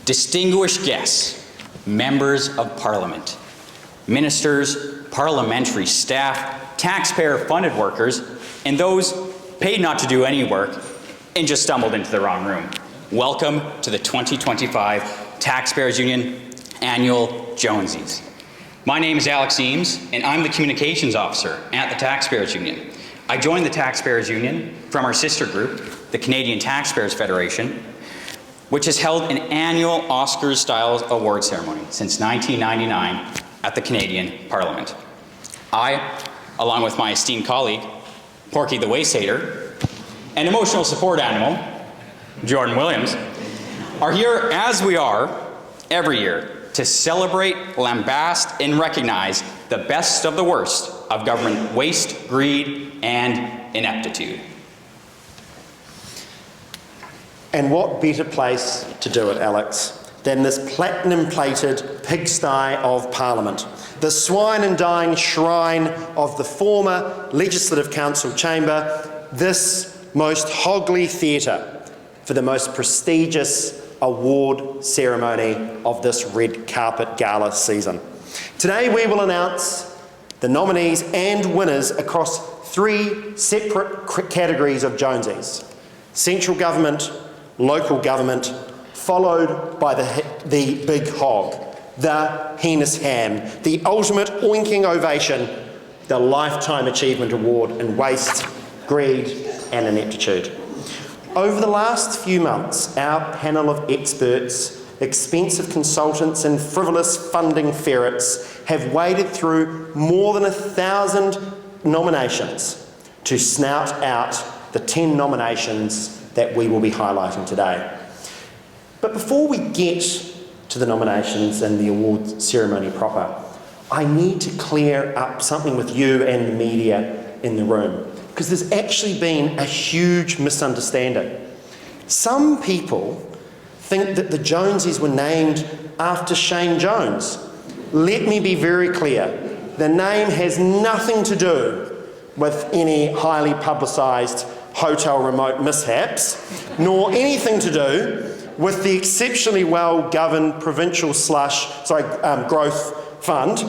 distinguished guests, members of Parliament, ministers, parliamentary staff, taxpayer-funded workers, and those paid not to do any work and just stumbled into the wrong room. Welcome to the 2025 Taxpayers Union Annual Jonesies. My name is Alex Eames, and I'm the Communications Officer at the Taxpayers Union. I joined the Taxpayers Union from our sister group, the Canadian Taxpayers Federation, which has held an annual Oscars-style award ceremony since 1999 at the Canadian Parliament. I, along with my esteemed colleague, Porky the Waste Hater, and emotional support animal, Jordan Williams, are here as we are every year to celebrate, lambast, and recognize the best of the worst of government waste, greed, and ineptitude. And what better place to do it, Alex, than this platinum-plated pigsty of Parliament, the swine and dine shrine of the former Legislative Council chamber, this most hogly theatre for the most prestigious award ceremony of this red carpet gala season. Today we will announce the nominees and winners across 3 separate categories of Jonesies: central government, local government, followed by the big hog, the heinous ham, the ultimate oinking ovation, the Lifetime Achievement Award in waste, greed and ineptitude. Over the last few months, our panel of experts, expensive consultants and frivolous funding ferrets have waded through more than 1,000 nominations to snout out the 10 nominations that we will be highlighting today. But before we get to the nominations and the award ceremony proper, I need to clear up something with you and the media in the room, because there's actually been a huge misunderstanding. Some people think that the Jonesies were named after Shane Jones. Let me be very clear. The name has nothing to do with any highly publicised hotel remote mishaps, nor anything to do with the exceptionally well-governed provincial growth fund.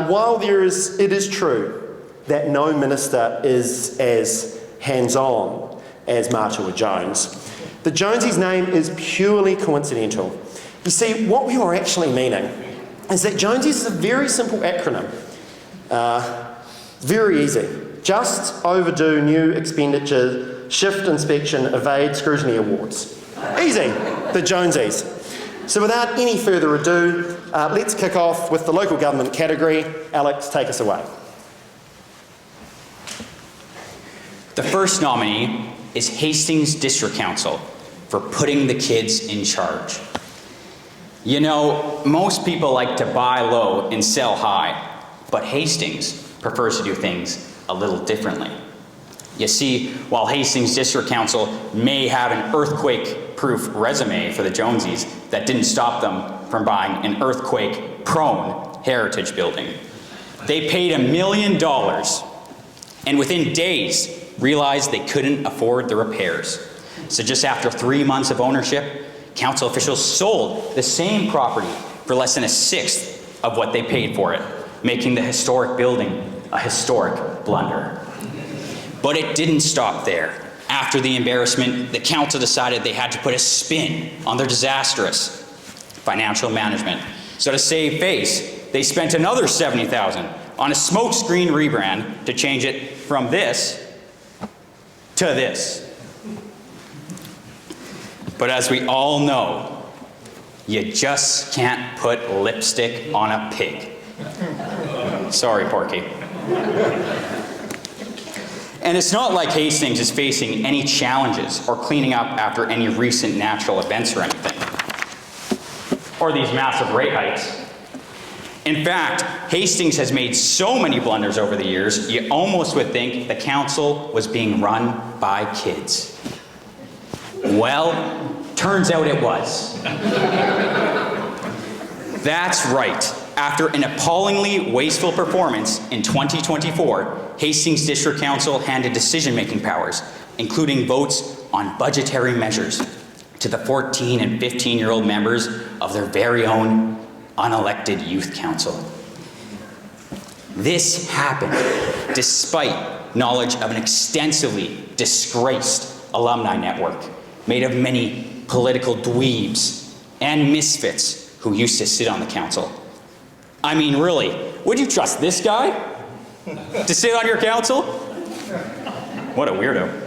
While it is true that no minister is as hands-on as Martua Jones, the Jonesies name is purely coincidental. You see, what we were actually meaning is that Jonesies is a very simple acronym. Very easy. Just overdue new expenditure, shift inspection, evade scrutiny awards. Easy, the Jonesies. So without any further ado, let's kick off with the local government category. Alex, take us away. The first nominee is Hastings District Council for putting the kids in charge. You know, most people like to buy low and sell high, but Hastings prefers to do things a little differently. You see, while Hastings District Council may have an earthquake-proof resume for the Jonesies, that didn't stop them from buying an earthquake-prone heritage building. They paid $1 million and within days realized they couldn't afford the repairs. So just after 3 months of ownership, council officials sold the same property for less than 1/6 of what they paid for it, making the historic building a historic blunder. But it didn't stop there. After the embarrassment, the council decided they had to put a spin on their disastrous financial management. So to save face, they spent another $70,000 on a smokescreen rebrand to change it from this to this. But as we all know, you just can't put lipstick on a pig. Sorry, Porky. And it's not like Hastings is facing any challenges or cleaning up after any recent natural events or anything, or these massive rate hikes. In fact, Hastings has made so many blunders over the years, you almost would think the council was being run by kids. Well, turns out it was. That's right. After an appallingly wasteful performance in 2024, Hastings District Council handed decision-making powers, including votes on budgetary measures, to the 14 and 15-year-old members of their very own unelected youth council. This happened despite knowledge of an extensively disgraced alumni network made of many political dweebs and misfits who used to sit on the council. I mean, really, would you trust this guy to sit on your council? What a weirdo.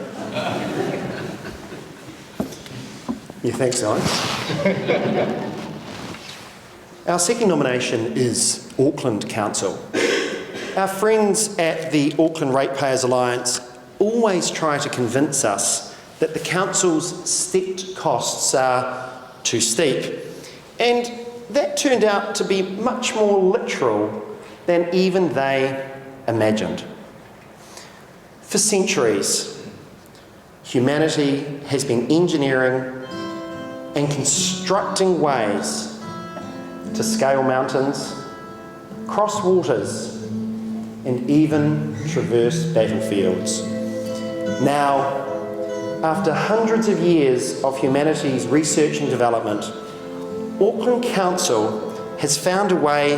You think so? Our second nomination is Auckland Council. Our friends at the Auckland Ratepayers Alliance always try to convince us that the council's stepped costs are too steep, and that turned out to be much more literal than even they imagined. For centuries, humanity has been engineering and constructing ways to scale mountains, cross waters, and even traverse battlefields. Now, after hundreds of years of humanity's research and development, Auckland Council has found a way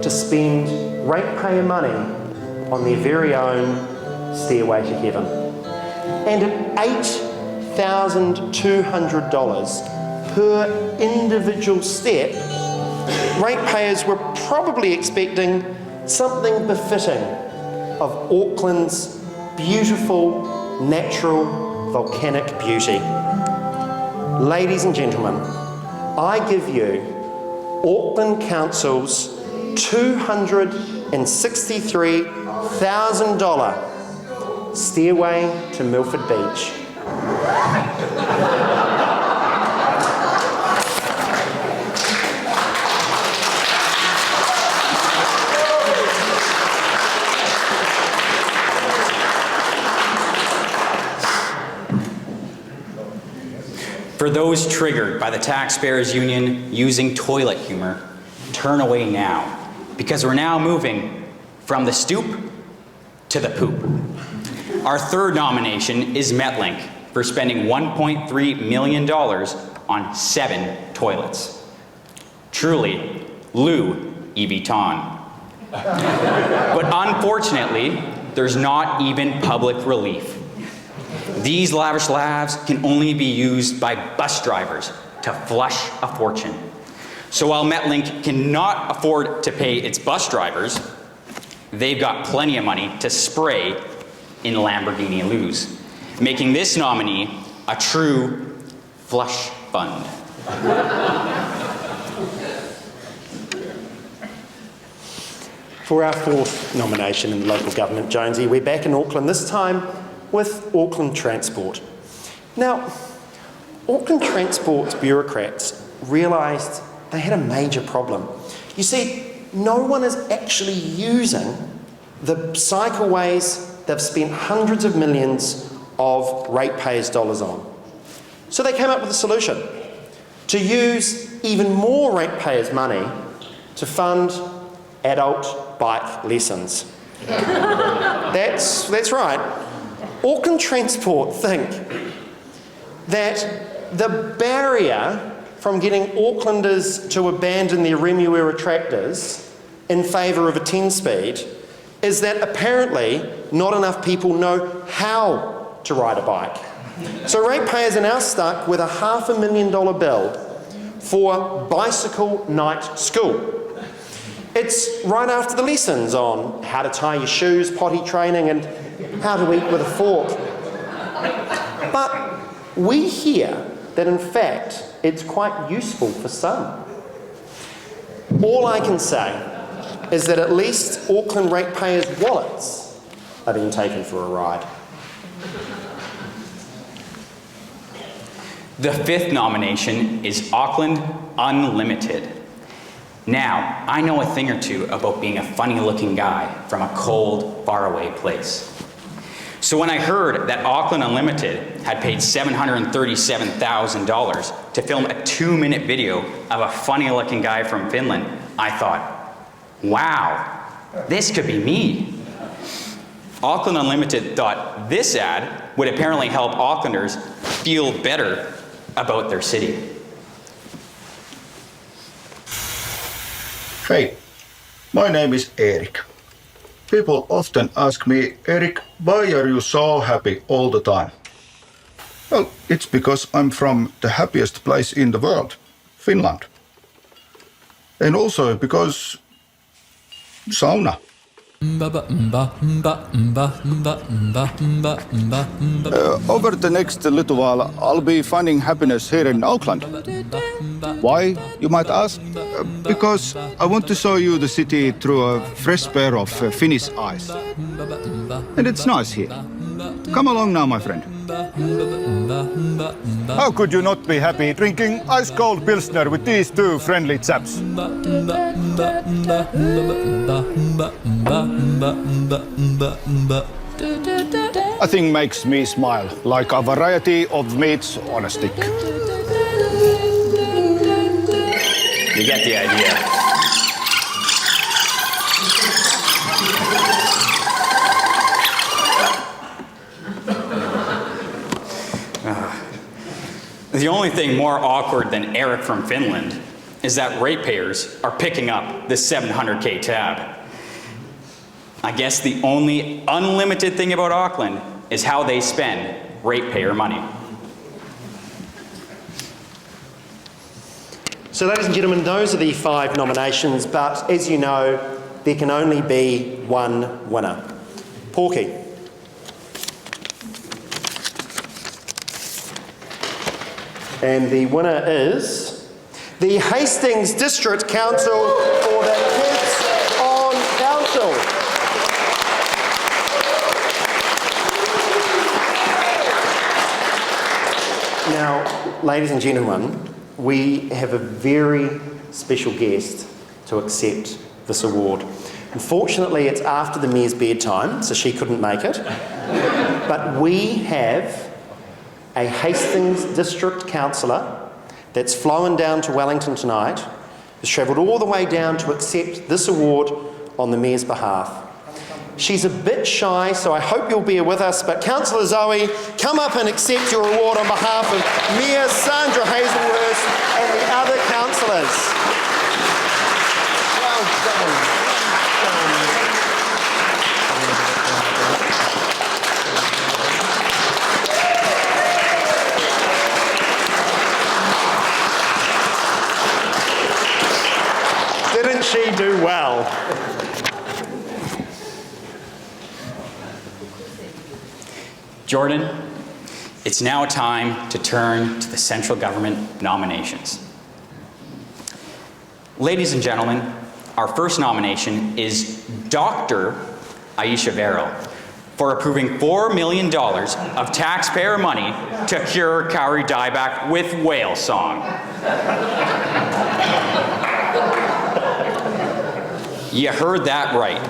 to spend ratepayer money on their very own stairway to heaven. And at $8,200 per individual step, ratepayers were probably expecting something befitting of Auckland's beautiful, natural, volcanic beauty. Ladies and gentlemen, I give you Auckland Council's $263,000 stairway to Milford Beach. For those triggered by the Taxpayers Union using toilet humor, turn away now, because we're now moving from the stoop to the poop. Our third nomination is Metlink for spending $1.3 million on 7 toilets. Truly, Louis Vuitton. But unfortunately, there's not even public relief. These lavish labs can only be used by bus drivers to flush a fortune. So while Metlink cannot afford to pay its bus drivers, they've got plenty of money to spray in Lamborghini Lous, making this nominee a true flush fund. For our fourth nomination in local government, Jonesie, we're back in Auckland, this time with Auckland Transport. Now, Auckland Transport's bureaucrats realised they had a major problem. You see, no one is actually using the cycleways they've spent hundreds of millions of ratepayers' dollars on. So they came up with a solution: to use even more ratepayers' money to fund adult bike lessons. That's right. Auckland Transport think that the barrier from getting Aucklanders to abandon their Remuera tractors in favour of a 10-speed is that apparently not enough people know how to ride a bike. So ratepayers are now stuck with a $500,000 bill for bicycle night school. It's right after the lessons on how to tie your shoes, potty training, and how to eat with a fork. But we hear that in fact it's quite useful for some. All I can say is that at least Auckland ratepayers' wallets are being taken for a ride. The fifth nomination is Auckland Unlimited. Now, I know a thing or two about being a funny-looking guy from a cold, faraway place. So when I heard that Auckland Unlimited had paid $737,000 to film a 2-minute video of a funny-looking guy from Finland, I thought, wow, this could be me. Auckland Unlimited thought this ad would apparently help Aucklanders feel better about their city. Hey, my name is Erik. People often ask me, Erik, why are you so happy all the time? Well, it's because I'm from the happiest place in the world, Finland. And also because sauna. Over the next little while, I'll be finding happiness here in Auckland. Why, you might ask? Because I want to show you the city through a fresh pair of Finnish eyes. And it's nice here. Come along now, my friend. How could you not be happy drinking ice-cold Pilsner with these two friendly chaps? Nothing makes me smile like a variety of meats on a stick. You get the idea. The only thing more awkward than Erik from Finland is that ratepayers are picking up this $700K tab. I guess the only unlimited thing about Auckland is how they spend ratepayer money. So, ladies and gentlemen, those are the 5 nominations, but as you know, there can only be one winner. Porky. And the winner is the Hastings District Council for the Kids on Council. Now, ladies and gentlemen, we have a very special guest to accept this award. Unfortunately, it's after the Mayor's bedtime, so she couldn't make it. But we have a Hastings District Councillor that's flown down to Wellington tonight, has travelled all the way down to accept this award on the Mayor's behalf. She's a bit shy, so I hope you'll bear with us, but Councillor Zoe, come up and accept your award on behalf of Mayor Sandra Hazelhurst and the other councillors. Well done. Didn't she do well? Jordan, it's now time to turn to the central government nominations. Ladies and gentlemen, our first nomination is Dr. Aisha Verrill for approving $4 million of taxpayer money to cure Kauri dieback with whale song. You heard that right.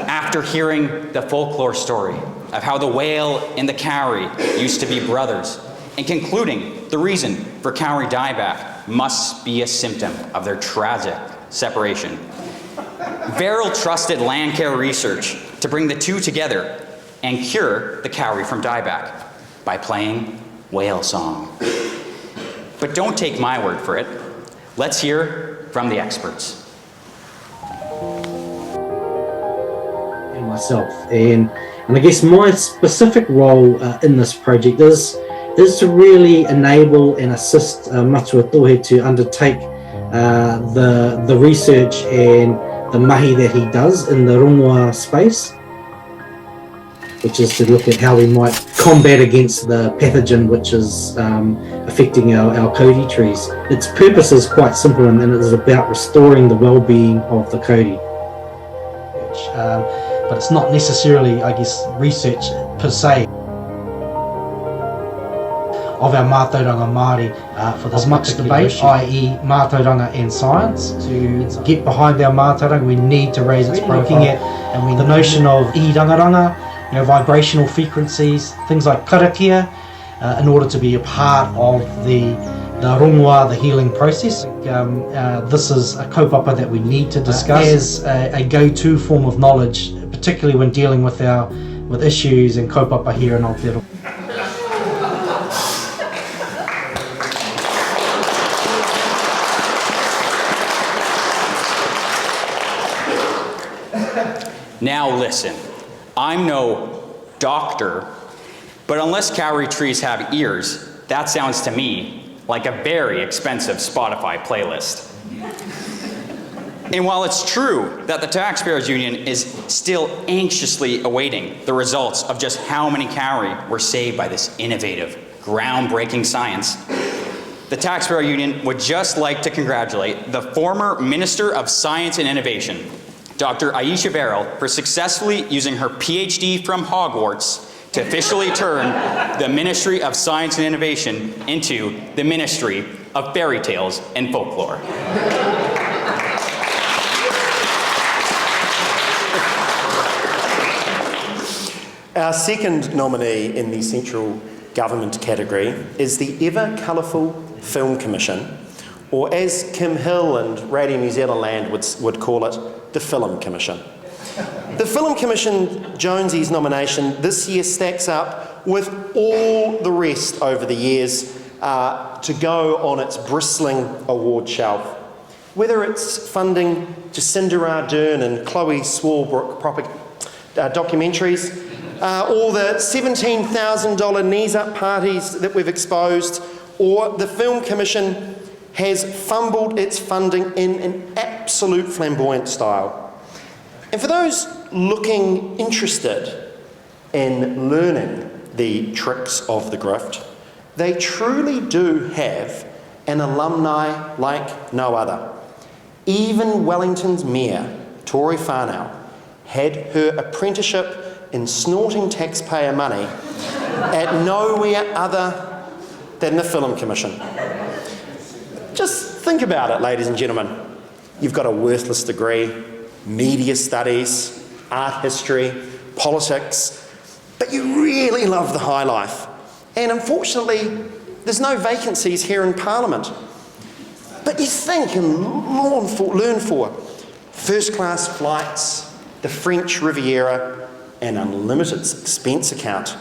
After hearing the folklore story of how the whale and the Kauri used to be brothers, and concluding the reason for Kauri dieback must be a symptom of their tragic separation, Verrill trusted Landcare Research to bring the two together and cure the Kauri from dieback by playing whale song. But don't take my word for it. Let's hear from the experts. And myself, and I guess my specific role in this project is to really enable and assist Matua Tohe to undertake the research and the mahi that he does in the rongoa space, which is to look at how we might combat against the pathogen which is affecting our kauri trees. Its purpose is quite simple, and it is about restoring the well-being of the kauri. But it's not necessarily, I guess, research per se of our mātauranga Māori for this much debate, i.e. mātauranga and science. To get behind our mātauranga, we need to raise its profile. Looking at the notion of irangaranga, vibrational frequencies, things like karakia, in order to be a part of the rongoa, the healing process. This is a kaupapa that we need to discuss as a go-to form of knowledge, particularly when dealing with issues and kaupapa here in Aotearoa. Now listen, I'm no doctor, but unless kauri trees have ears, that sounds to me like a very expensive Spotify playlist. And while it's true that the Taxpayers Union is still anxiously awaiting the results of just how many kauri were saved by this innovative, groundbreaking science, the Taxpayer Union would just like to congratulate the former Minister of Science and Innovation, Dr. Aisha Verrill, for successfully using her PhD from Hogwarts to officially turn the Ministry of Science and Innovation into the Ministry of Fairy Tales and Folklore. Our second nominee in the central government category is the ever colourful Film Commission, or as Kim Hill and Radio New Zealand Land would call it, the Film Commission. The Film Commission Jonsies nomination this year stacks up with all the rest over the years to go on its bristling award shelf. Whether it's funding Jacinda Ardern and Chloe Swarbrick documentaries, or the $17,000 knees up parties that we've exposed, or the Film Commission has fumbled its funding in an absolute flamboyant style. And for those looking interested in learning the tricks of the grift, they truly do have an alumni like no other. Even Wellington's Mayor, Tori Whanau, had her apprenticeship in snorting taxpayer money at nowhere other than the Film Commission. Just think about it, ladies and gentlemen. You've got a worthless degree, media studies, art history, politics, but you really love the high life. And unfortunately, there's no vacancies here in Parliament. But you think and learn for first-class flights, the French Riviera, an unlimited expense account.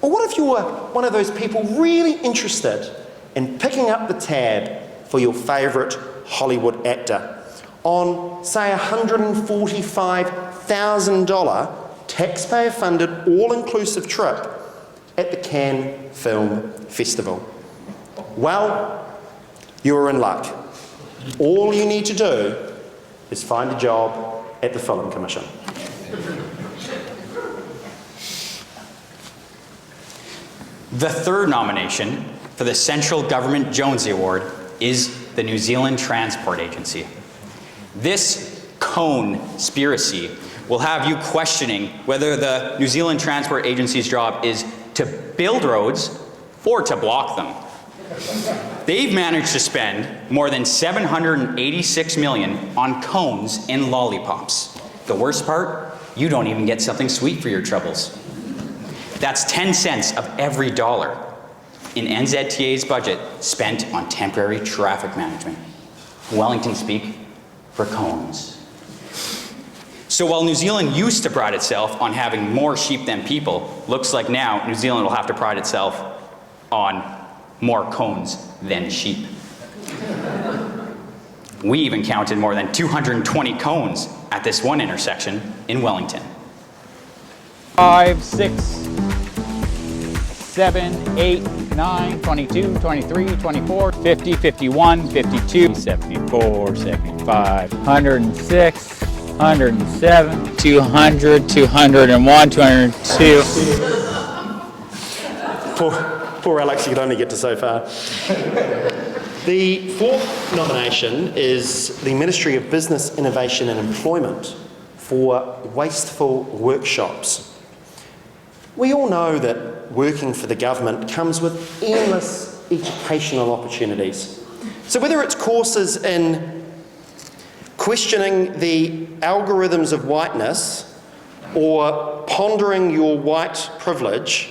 Or what if you were one of those people really interested in picking up the tab for your favourite Hollywood actor on, say, a $145,000 taxpayer-funded all-inclusive trip at the Cannes Film Festival? Well, you're in luck. All you need to do is find a job at the Film Commission. The third nomination for the Central Government Jonesie Award is the New Zealand Transport Agency. This cone-spiracy will have you questioning whether the New Zealand Transport Agency's job is to build roads or to block them. They've managed to spend more than $786 million on cones and lollipops. The worst part, you don't even get something sweet for your troubles. That's 10 cents of every dollar in NZTA's budget spent on temporary traffic management. Wellington speak for cones. So while New Zealand used to pride itself on having more sheep than people, looks like now New Zealand will have to pride itself on more cones than sheep. We even counted more than 220 cones at this one intersection in Wellington. 5, 6, 7, 8, 9, 22, 23, 24, 50, 51, 52, 74, 75, 106, 107, 200, 201, 202. Poor Alex, you could only get to so far. The fourth nomination is the Ministry of Business, Innovation and Employment for wasteful workshops. We all know that working for the government comes with endless educational opportunities. So whether it's courses in questioning the algorithms of whiteness or pondering your white privilege,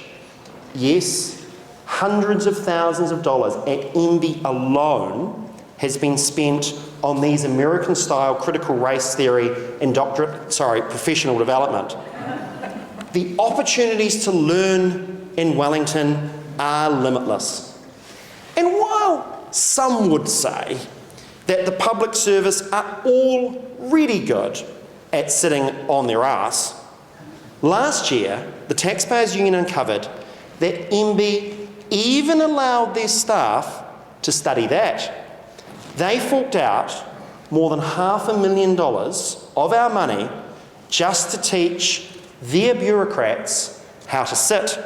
yes, hundreds of thousands of dollars at MB alone has been spent on these American-style critical race theory and professional development. The opportunities to learn in Wellington are limitless. And while some would say that the public service are all really good, at sitting on their arse. Last year, the Taxpayers Union uncovered that MB even allowed their staff to study that. They forked out more than $500,000 of our money just to teach their bureaucrats how to sit.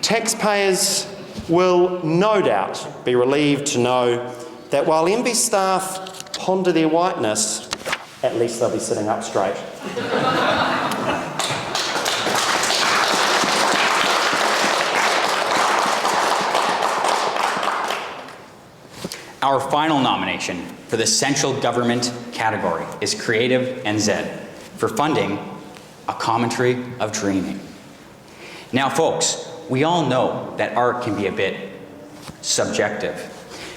Taxpayers will no doubt be relieved to know that while MB staff ponder their whiteness, at least they'll be sitting up straight. Our final nomination for the central government category is Creative NZ for funding A Commentary of Dreaming. Now folks, we all know that art can be a bit subjective,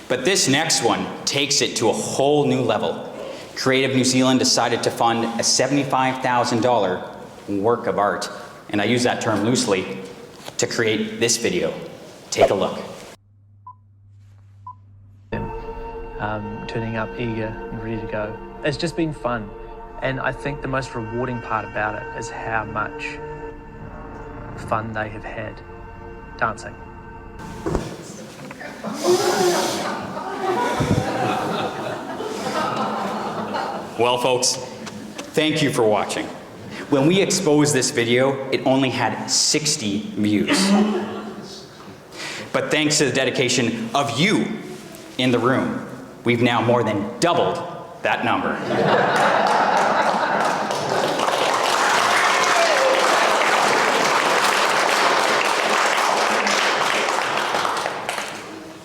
but this next one takes it to a whole new level. Creative New Zealand decided to fund a $75,000 work of art, and I use that term loosely, to create this video. Take a look. Turning up eager and ready to go. It's just been fun, and I think the most rewarding part about it is how much fun they have had dancing. Well folks, thank you for watching. When we exposed this video, it only had 60 views. But thanks to the dedication of you in the room, we've now more than doubled that number.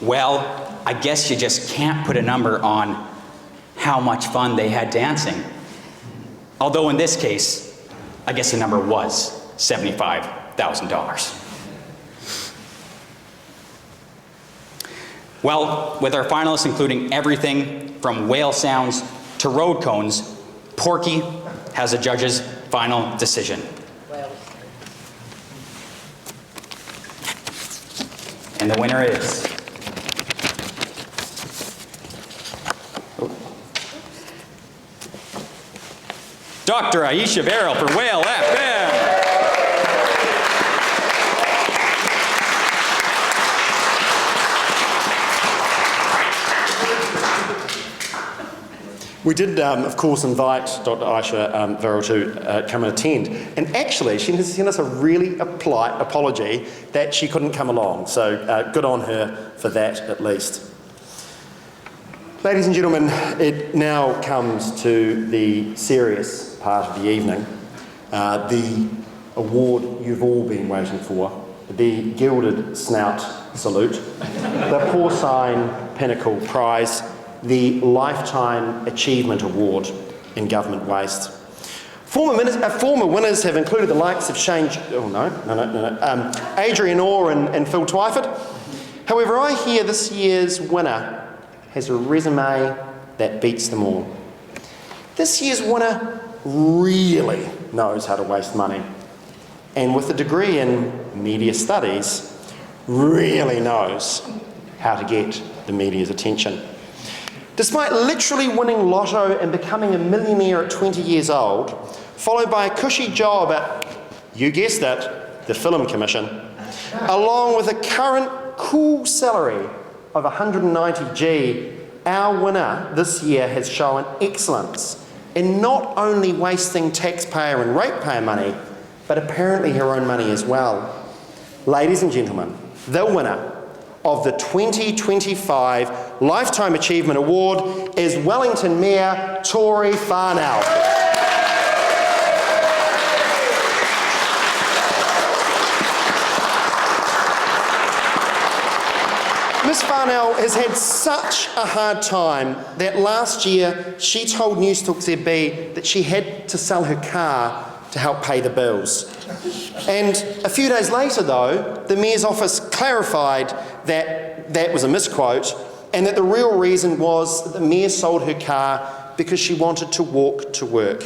Well, I guess you just can't put a number on how much fun they had dancing. Although in this case, I guess the number was $75,000. Well, with our finalists including everything from whale sounds to road cones, Porky has the judge's final decision. And the winner is... Dr. Aisha Verrill for Whale FM. We did, of course, invite Dr. Aisha Verrill to come and attend. And actually, she has sent us a really polite apology that she couldn't come along. So good on her for that, at least. Ladies and gentlemen, it now comes to the serious part of the evening, the award you've all been waiting for, the Gilded Snout Salute, the Porcine Pinnacle Prize, the Lifetime Achievement Award in Government Waste. Former winners have included the likes of Adrian Orr and Phil Twyford. However, I hear this year's winner has a resume that beats them all. This year's winner really knows how to waste money, and with a degree in media studies, really knows how to get the media's attention. Despite literally winning lotto and becoming a millionaire at 20 years old, followed by a cushy job at, you guessed it, the Film Commission, along with a current cool salary of 190G, our winner this year has shown excellence in not only wasting taxpayer and ratepayer money, but apparently her own money as well. Ladies and gentlemen, the winner of the 2025 Lifetime Achievement Award is Wellington Mayor Tori Farnell. Ms. Farnell has had such a hard time that last year she told Newstalk ZB that she had to sell her car to help pay the bills. And a few days later, though, the Mayor's office clarified that that was a misquote and that the real reason was that the Mayor sold her car because she wanted to walk to work.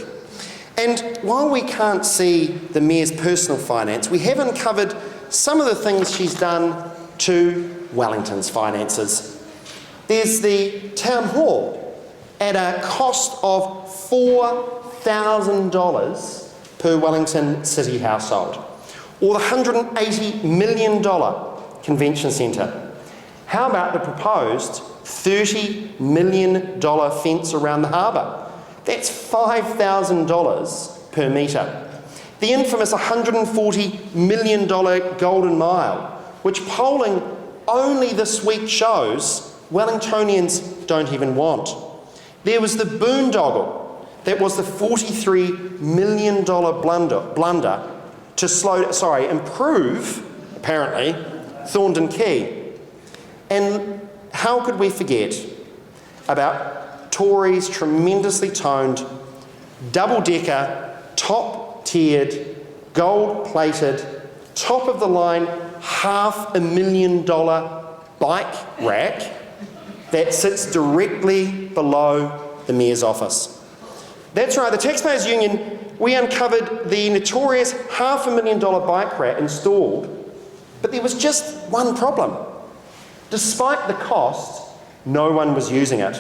And while we can't see the Mayor's personal finance, we have uncovered some of the things she's done to Wellington's finances. There's the town hall at a cost of $5,000 per Wellington City household, or the $180 million convention centre. How about the proposed $30 million fence around the harbour? That's $5,000 per metre. The infamous $140 million Golden Mile, which polling only this week shows Wellingtonians don't even want. There was the boondoggle, that was the $43 million blunder to improve, apparently, Thorndon Quay. And how could we forget about Tories' tremendously toned, double-decker, top-tiered, gold-plated, top-of-the-line $500,000 bike rack that sits directly below the Mayor's office. That's right, the Taxpayers Union, we uncovered the notorious $500,000 bike rack installed, but there was just one problem. Despite the cost, no one was using it.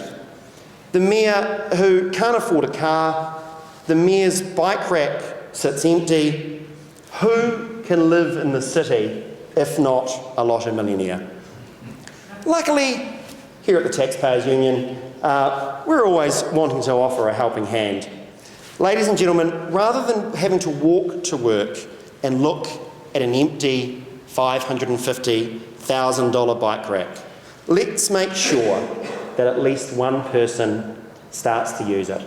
The Mayor, who can't afford a car, the Mayor's bike rack sits empty. Who can live in the city if not a lotto millionaire? Luckily, here at the Taxpayers Union, we're always wanting to offer a helping hand. Ladies and gentlemen, rather than having to walk to work and look at an empty $550,000 bike rack, let's make sure that at least one person starts to use it.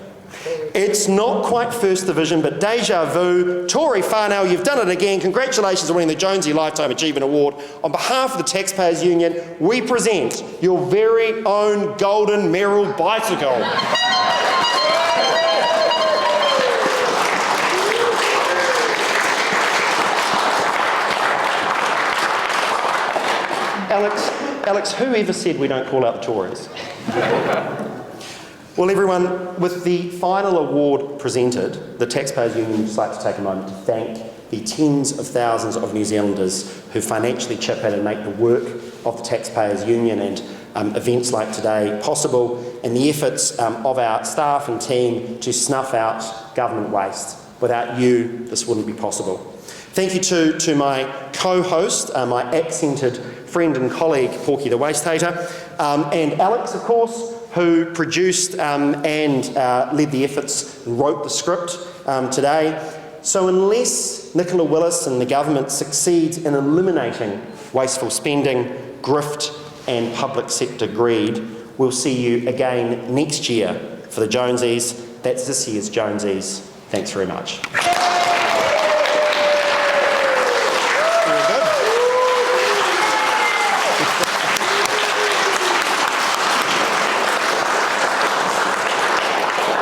It's not quite First Division, but deja vu. Tory whānau, you've done it again. Congratulations on winning the Jonesie Lifetime Achievement Award. On behalf of the Taxpayers Union, we present your very own Golden Merrill bicycle. Alex, whoever said we don't call out the Tories? Well, everyone, with the final award presented, the Taxpayers Union would just like to take a moment to thank the tens of thousands of New Zealanders who financially chip in and make the work of the Taxpayers Union and events like today possible, and the efforts of our staff and team to snuff out government waste. Without you, this wouldn't be possible. Thank you to my co-host, my accented friend and colleague, Porky the Waste Hater, and Alex, of course, who produced and led the efforts and wrote the script today. So unless Nicola Willis and the government succeeds in eliminating wasteful spending, grift and public sector greed, we'll see you again next year for the Jonesies. That's this year's Jonesies. Thanks very much.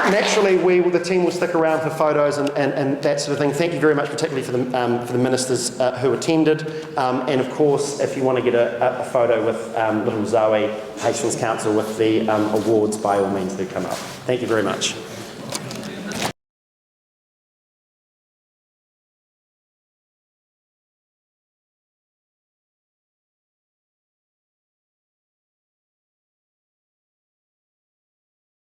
Naturally, the team will stick around for photos and that sort of thing. Thank you very much, particularly for the ministers who attended. And of course, if you want to get a photo with little Zoe, Hastings Council, with the awards, by all means do come up. Thank you very much.